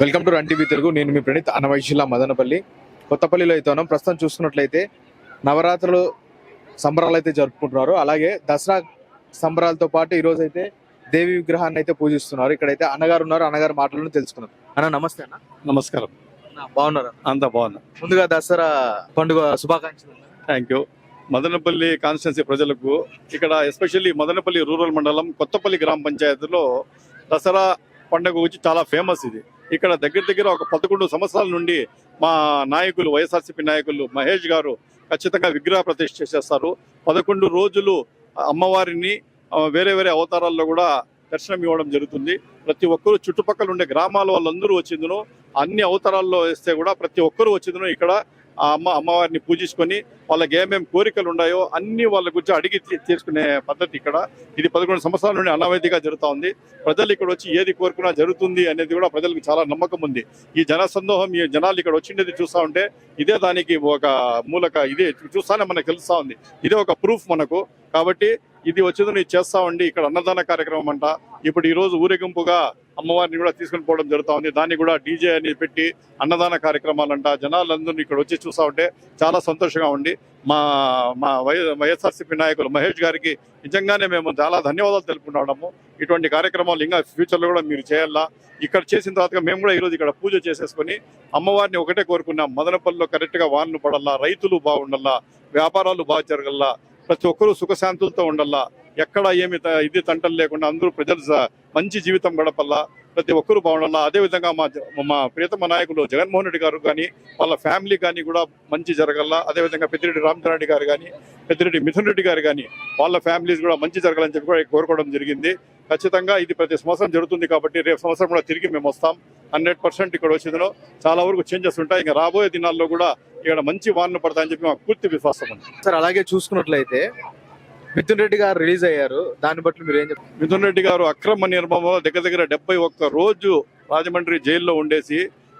Welcome to run TV Telugu. నేను మీ ప్రణీత్. అన్నమయ్య జిల్లా మదనపల్లి కొత్తపల్లిలో అయితే ఉన్నాం. ప్రస్తుతం చూసుకున్నట్లయితే నవరాత్రులు సంబరాలు అయితే జరుపుకుంటున్నారు. అలాగే దసరా సంబరాలతో పాటు ఈరోజు అయితే దేవి విగ్రహాన్ని అయితే పూజిస్తున్నారు. ఇక్కడైతే అన్నగారు ఉన్నారు. అన్నగారు మాటలను తెలుసుకున్నాం. అన్న నమస్తే. అన్న నమస్కారం. బాగున్నారా? అంతా బాగున్నా. ముందుగా దసరా పండుగ శుభాకాంక్షలు. Thank you. మదనపల్లి కాన్స్టిట్యున్సీ ప్రజలకు ఇక్కడ ఎస్పెషల్లీ మదనపల్లి రూరల్ మండలం కొత్తపల్లి గ్రామ పంచాయతీలో దసరా పండుగ వచ్చి చాలా ఫేమస్. ఇది ఇక్కడ దగ్గర ఒక 11 సంవత్సరాల నుండి మా నాయకులు వైఎస్ఆర్సీపీ నాయకులు మహేష్ గారు ఖచ్చితంగా విగ్రహ ప్రతిష్ఠ చేస్తారు. 11 రోజులు అమ్మవారిని వేరే అవతారాల్లో కూడా దర్శనం ఇవ్వడం జరుగుతుంది. ప్రతి ఒక్కరు చుట్టుపక్కల ఉండే గ్రామాల వాళ్ళందరూ వచ్చిందును అన్ని అవతారాల్లో వేస్తే కూడా ప్రతి ఒక్కరు వచ్చిందును ఇక్కడ ఆ అమ్మవారిని పూజించుకొని వాళ్ళకి ఏమేమి కోరికలు ఉన్నాయో అన్ని వాళ్ళ గురించి అడిగి తీసుకునే పద్ధతి ఇక్కడ. ఇది 11 సంవత్సరాల నుండి అనావైతిగా జరుగుతూ ఉంది. ప్రజలు ఇక్కడ వచ్చి ఏది కోరుకున్నా జరుగుతుంది అనేది కూడా ప్రజలకు చాలా నమ్మకం ఉంది. ఈ జనసందోహం, ఈ జనాలు ఇక్కడ వచ్చిండేది చూస్తూ ఉంటే ఇదే దానికి ఒక మూలక. ఇదే చూస్తానే మనకు తెలుస్తూ ఉంది. ఇదే ఒక ప్రూఫ్ మనకు. కాబట్టి ఇది వచ్చేది చేస్తా ఉండి ఇక్కడ అన్నదాన కార్యక్రమం అంట. ఇప్పుడు ఈ రోజు ఊరేగింపుగా అమ్మవారిని కూడా తీసుకుని పోవడం జరుగుతూ ఉంది. దాన్ని కూడా డీజే అని పెట్టి అన్నదాన కార్యక్రమాలంట. జనాలందరూ ఇక్కడ వచ్చి చూస్తూ ఉంటే చాలా సంతోషంగా ఉంది. మా వైఎస్ఆర్సీపీ నాయకులు మహేష్ గారికి నిజంగానే మేము చాలా ధన్యవాదాలు తెలుపుకుంటున్నాము. ఇటువంటి కార్యక్రమాలు ఇంకా ఫ్యూచర్లో కూడా మీరు చేయాలా. ఇక్కడ చేసిన తర్వాత మేము కూడా ఈరోజు ఇక్కడ పూజ చేసేసుకొని అమ్మవారిని ఒకటే కోరుకున్నాం. మదనపల్లిలో కరెక్ట్గా వానలు పడాలా, రైతులు బాగుండాలా, వ్యాపారాలు బాగా జరగల్లా, ప్రతి ఒక్కరూ సుఖశాంతులతో ఉండాలా, ఎక్కడ ఏమి ఇది తంటలు లేకుండా అందరూ ప్రజలు మంచి జీవితం గడపల్లా, ప్రతి ఒక్కరూ బాగుండాలా. అదేవిధంగా మా ప్రియతమ నాయకులు జగన్మోహన్ రెడ్డి గారు కానీ వాళ్ళ ఫ్యామిలీ కానీ కూడా మంచి జరగల్లా. అదేవిధంగా పెద్దిరెడ్డి రామచంద్ర రెడ్డి గారు కానీ పెద్దిరెడ్డి మిథున్ రెడ్డి గారు కానీ వాళ్ళ ఫ్యామిలీస్ కూడా మంచి జరగాలని చెప్పి కూడా కోరుకోవడం జరిగింది. ఖచ్చితంగా ఇది ప్రతి సంవత్సరం జరుగుతుంది కాబట్టి రేపు సంవత్సరం కూడా తిరిగి మేము వస్తాం. 100% ఇక్కడ వచ్చేదిలో చాలా వరకు చేంజెస్ ఉంటాయి. ఇంకా రాబోయే దినాల్లో కూడా ఇక్కడ మంచి వానలు పడతాయని చెప్పి మాకు పూర్తి విశ్వాసం ఉంది. సార్ అలాగే చూసుకున్నట్లయితే మిథున్ రెడ్డి గారు రిలీజ్ అయ్యారు. దాన్ని బట్టి మీరు ఏం చెప్తారు? మిథున్ రెడ్డి గారు అక్రమ నిర్మాణంలో దగ్గర 71 రోజు రాజమండ్రి జైల్లో ఉండేసి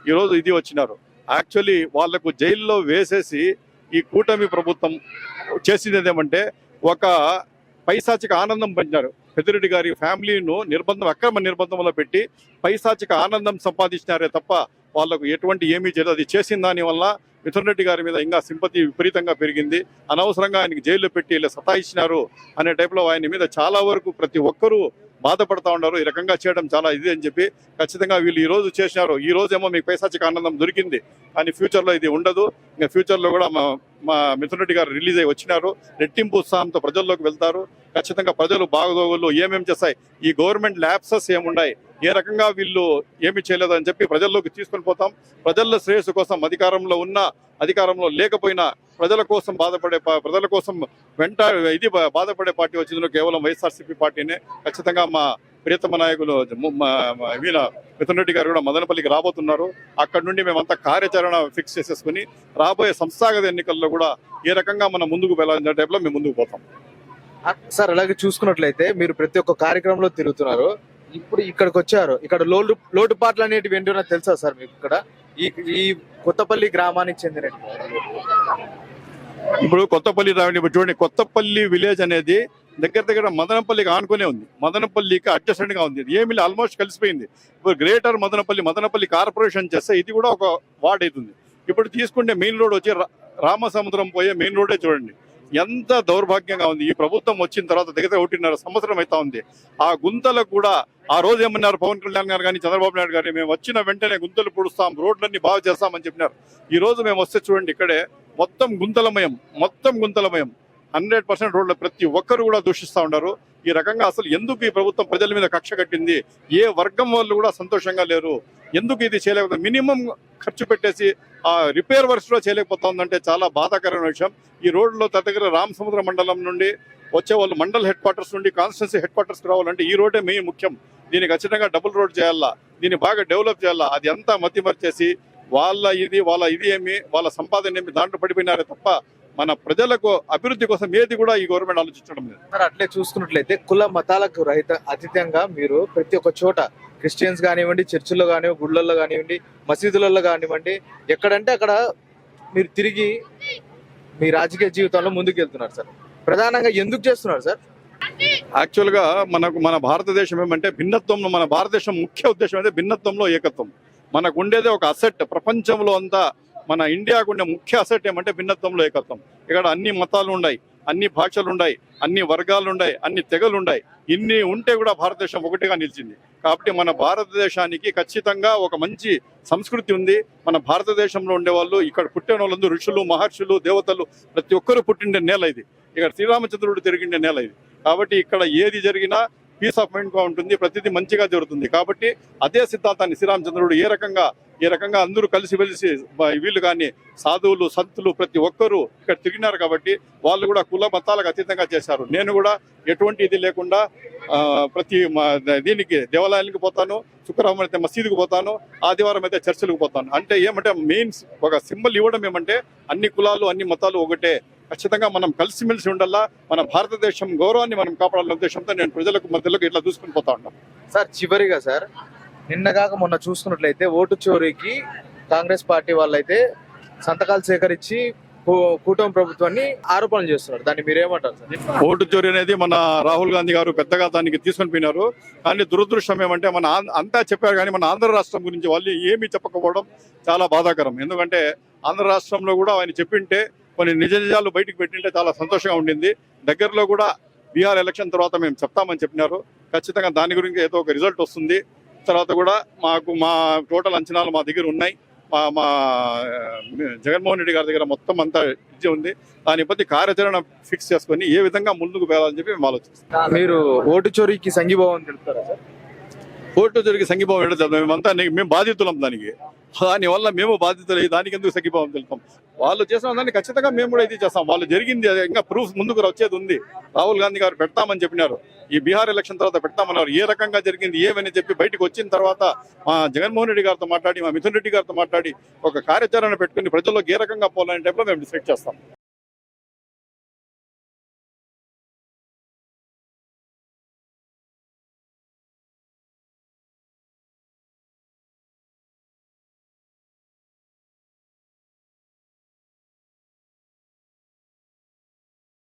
ఈరోజు ఇది వచ్చినారు. యాక్చువల్లీ వాళ్లకు జైల్లో వేసేసి ఈ కూటమి ప్రభుత్వం చేసింది ఏమంటే ఒక పైశాచిక ఆనందం పొందారు. పెద్దిరెడ్డి గారి ఫ్యామిలీను అక్రమ నిర్బంధంలో పెట్టి పైశాచిక ఆనందం సంపాదించినారే తప్ప వాళ్లకు ఎటువంటి ఏమీ చేయలేదు. అది చేసిన దాని వల్ల మిథున్ రెడ్డి గారి మీద ఇంకా సింపతి విపరీతంగా పెరిగింది. అనవసరంగా ఆయనకి జైల్లో పెట్టి ఇలా సతాయించినారు అనే టైప్లో ఆయన మీద చాలా వరకు ప్రతి ఒక్కరూ బాధపడతా ఉన్నారు. ఈ రకంగా చేయడం చాలా ఇది అని చెప్పి ఖచ్చితంగా వీళ్ళు ఈ రోజు చేసినారు. ఈ రోజు ఏమో మీకు పైశాచిక ఆనందం దొరికింది, కానీ ఫ్యూచర్లో ఇది ఉండదు. ఇంకా ఫ్యూచర్లో కూడా మా మిథున్ రెడ్డి గారు రిలీజ్ అయ్యి వచ్చినారు. రెట్టింపు ఉత్సాహంతో ప్రజల్లోకి వెళ్తారు. ఖచ్చితంగా ప్రజలు బాగోగులు ఏమేమి చేస్తాయి, ఈ గవర్నమెంట్ ల్యాప్సెస్ ఏమున్నాయి, ఏ రకంగా వీళ్ళు ఏమి చేయలేదని చెప్పి ప్రజల్లోకి తీసుకొని పోతాం. ప్రజల శ్రేయస్సు కోసం అధికారంలో ఉన్నా అధికారంలో లేకపోయినా ప్రజల కోసం ప్రజల కోసం బాధపడే పార్టీ వచ్చిందో కేవలం వైఎస్ఆర్సీపీ పార్టీనే. ఖచ్చితంగా మా ప్రియతమ నాయకులు మిథున్ రెడ్డి గారు కూడా మదనపల్లికి రాబోతున్నారు. అక్కడి నుండి మేమంతా కార్యాచరణ ఫిక్స్ చేసేసుకుని రాబోయే సంస్థాగత ఎన్నికల్లో కూడా ఏ రకంగా మనం ముందుకు వెళ్ళాలనే టైప్లో మేము ముందుకు పోతాం. సార్ అలాగే చూసుకున్నట్లయితే మీరు ప్రతి ఒక్క కార్యక్రమంలో తిరుగుతున్నారు. ఇప్పుడు ఇక్కడికి వచ్చారు. ఇక్కడ లోటుపాట్లు అనేటివి ఏంటో తెలుసా సార్ మీకు? ఇక్కడ ఈ కొత్తపల్లి గ్రామానికి చెందిన ఇప్పుడు కొత్తపల్లి చూడండి, కొత్తపల్లి విలేజ్ అనేది దగ్గర మదనపల్లికి ఆనుకునే ఉంది. మదనపల్లికి అడ్జస్టెంట్ గా ఉంది. ఏమి ఆల్మోస్ట్ కలిసిపోయింది. ఇప్పుడు గ్రేటర్ మదనపల్లి కార్పొరేషన్ చేస్తే ఇది కూడా ఒక వార్డ్ అవుతుంది. ఇప్పుడు తీసుకుంటే మెయిన్ రోడ్ వచ్చి రామసముద్రం పోయే మెయిన్ రోడే చూడండి ఎంత దౌర్భాగ్యంగా ఉంది. ఈ ప్రభుత్వం వచ్చిన తర్వాత దగ్గర 1.5 సంవత్సరం అవుతా ఉంది. ఆ గుంతలకు కూడా ఆ రోజు ఏమన్నారు పవన్ కళ్యాణ్ గారు కానీ చంద్రబాబు నాయుడు గారు, మేము వచ్చిన వెంటనే గుంతలు పూడుస్తాం, రోడ్లన్నీ బాగు చేస్తామని చెప్పినారు. ఈ రోజు మేము వస్తే చూడండి ఇక్కడే మొత్తం గుంతలమయం 100% రోడ్లు ప్రతి ఒక్కరు కూడా దూషిస్తూ ఉన్నారు. ఈ రకంగా అసలు ఎందుకు ఈ ప్రభుత్వం ప్రజల మీద కక్ష కట్టింది? ఏ వర్గం వాళ్ళు కూడా సంతోషంగా లేరు. ఎందుకు ఇది చేయలేకపోతే మినిమం ఖర్చు పెట్టేసి ఆ రిపేర్ వర్క్స్ లో చేయలేకపోతా ఉందంటే చాలా బాధాకరమైన విషయం. ఈ రోడ్లో దగ్గర రామసముద్ర మండలం నుండి వచ్చే వాళ్ళు మండల్ హెడ్ క్వార్టర్స్ నుండి కాన్స్టిట్యున్సీ హెడ్ క్వార్టర్స్ రావాలంటే ఈ రోడ్డే మెయిన్ ముఖ్యం. దీన్ని ఖచ్చితంగా డబుల్ రోడ్ చేయాలా, దీన్ని బాగా డెవలప్ చేయాలా. అది అంతా మతిమర్చేసి వాళ్ళ ఇది ఏమి వాళ్ళ సంపాదన ఏమి దాంట్లో పడిపోయినారే తప్ప మన ప్రజలకు అభివృద్ధి కోసం ఏది కూడా ఈ గవర్నమెంట్ ఆలోచించడం లేదు. అట్లే చూసుకున్నట్లయితే కుల మతాలకు అతీతంగా మీరు ప్రతి ఒక్క చోట క్రిస్టియన్స్ కానివ్వండి, చర్చిల్లో కానివ్వండి, గుళ్ళల్లో కానివ్వండి, మసీదులలో కానివ్వండి, ఎక్కడంటే అక్కడ మీరు తిరిగి మీ రాజకీయ జీవితంలో ముందుకు వెళ్తున్నారు సార్. ప్రధానంగా ఎందుకు చేస్తున్నారు సార్? యాక్చువల్గా మన భారతదేశం ఏమంటే భిన్నత్వంలో, మన భారతదేశం ముఖ్య ఉద్దేశం అయితే భిన్నత్వంలో ఏకత్వం. మనకు ఉండేదే ఒక అసెట్. ప్రపంచంలో అంతా మన ఇండియాకు ఉండే ముఖ్య అసెట్ ఏమంటే భిన్నత్వంలో ఏకత్వం. ఇక్కడ అన్ని మతాలు ఉన్నాయి, అన్ని భాషలు ఉన్నాయి, అన్ని వర్గాలు ఉన్నాయి, అన్ని తెగలు ఉన్నాయి. ఇన్ని ఉంటే కూడా భారతదేశం ఒకటిగా నిలిచింది. కాబట్టి మన భారతదేశానికి ఖచ్చితంగా ఒక మంచి సంస్కృతి ఉంది. మన భారతదేశంలో ఉండే వాళ్ళు, ఇక్కడ పుట్టిన వాళ్ళందరూ ఋషులు, మహర్షులు, దేవతలు ప్రతి ఒక్కరు పుట్టిండే నేల ఇది. ఇక్కడ శ్రీరామచంద్రుడు తిరిగిండే నేల ఇది. కాబట్టి ఇక్కడ ఏది జరిగినా పీస్ ఆఫ్ మైండ్ గా ఉంటుంది, ప్రతిదీ మంచిగా జరుగుతుంది. కాబట్టి అదే సిద్ధాంతాన్ని శ్రీరామచంద్రుడు ఏ రకంగా అందరూ కలిసి వెలిసి వీళ్ళు కానీ సాధువులు, సంతులు ప్రతి ఒక్కరూ ఇక్కడ తిరిగినారు. కాబట్టి వాళ్ళు కూడా కుల మతాలకు అతీతంగా చేశారు. నేను కూడా ఎటువంటి ఇది లేకుండా ప్రతి దీనికి దేవాలయానికి పోతాను, శుక్రవారం అయితే మసీదుకు పోతాను, ఆదివారం అయితే చర్చిలకు పోతాను. అంటే ఏమంటే మెయిన్ ఒక సింబల్ ఇవ్వడం ఏమంటే అన్ని కులాలు, అన్ని మతాలు ఒకటే. ఖచ్చితంగా మనం కలిసిమెలిసి ఉండాలా, మన భారతదేశం గౌరవాన్ని మనం కాపాడాలనే ఉద్దేశంతో నేను ప్రజలకు మధ్యలోకి ఇట్లా దూసుకుని పోతా ఉన్నాను. సార్ చివరిగా సార్, నిన్నగాక మొన్న చూసుకున్నట్లయితే ఓటు చోరీకి కాంగ్రెస్ పార్టీ వాళ్ళైతే సంతకాలు సేకరించి కూటమి ప్రభుత్వాన్ని ఆరోపణలు చేస్తున్నారు. దాన్ని మీరేమంటారు సార్? ఓటు చోరీ అనేది మన రాహుల్ గాంధీ గారు పెద్దగా దానికి తీసుకొని పోయినారు. కానీ దురదృష్టం ఏమంటే అంతా చెప్పారు కానీ మన ఆంధ్ర రాష్ట్రం గురించి వాళ్ళు ఏమీ చెప్పకపోవడం చాలా బాధాకరం. ఎందుకంటే ఆంధ్ర రాష్ట్రంలో కూడా ఆయన చెప్పింటే కొన్ని నిజ నిజాలు బయటకు పెట్టింటే చాలా సంతోషంగా ఉండింది. దగ్గరలో కూడా బీహార్ ఎలక్షన్ తర్వాత మేము చెప్తామని చెప్పినారు. ఖచ్చితంగా దాని గురించి ఏదో ఒక రిజల్ట్ వస్తుంది. తర్వాత కూడా మా టోటల్ అంచనాలు మా దగ్గర ఉన్నాయి. మా జగన్మోహన్ రెడ్డి గారి దగ్గర మొత్తం అంతా ఇది ఉంది. దాని బట్టి కార్యాచరణ ఫిక్స్ చేసుకొని ఏ విధంగా ముందుకు వెళ్ళాలని చెప్పి మేము ఆలోచిస్తాం. మీరు ఓటు చోరీకి సంఘీభావం తెలుపుతారా సార్? ఓటు చోరీకి సంఘీభావం ఏంటో మేమంతా మేము బాధితులం దానివల్ల మేము బాధితులు. దానికి ఎందుకు సంఘీభావం తెలుపుతాం? వాళ్ళు చేసిన దాన్ని ఖచ్చితంగా మేము కూడా ఇది చేస్తాం. వాళ్ళు జరిగింది ఇంకా ప్రూఫ్ ముందుకు వచ్చేది ఉంది. రాహుల్ గాంధీ గారు పెడతామని చెప్పినారు. ఈ బీహార్ ఎలక్షన్ తర్వాత పెడతామన్నారు. ఏ రకంగా జరిగింది ఏమని చెప్పి బయటకు వచ్చిన తర్వాత మా జగన్మోహన్ రెడ్డి గారితో మాట్లాడి, మా మిథున్ రెడ్డి గారితో మాట్లాడి ఒక కార్యాచరణ పెట్టుకుని ప్రజల్లోకి ఏ రకంగా పోవాలనే టైంలో మేము డిసైడ్ చేస్తాం.